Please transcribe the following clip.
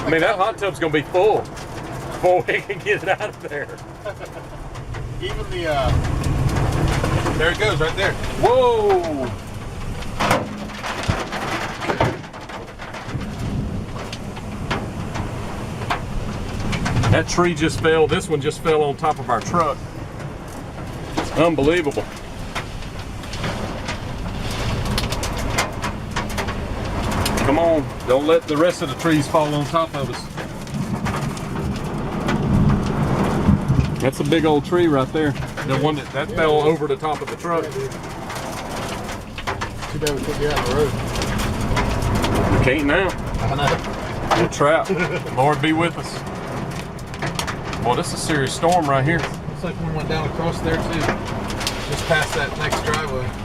I mean, that hot tub's gonna be full before we can get it out of there. Even the, there it goes right there. Whoa! That tree just fell. This one just fell on top of our truck. It's unbelievable. Come on, don't let the rest of the trees fall on top of us. That's a big old tree right there. The one that fell over the top of the truck. Too bad we couldn't get out of the road. We can't now. I know. We're trapped. Lord be with us. Boy, this is a serious storm right here. Looks like one went down across there too. Just past that next driveway.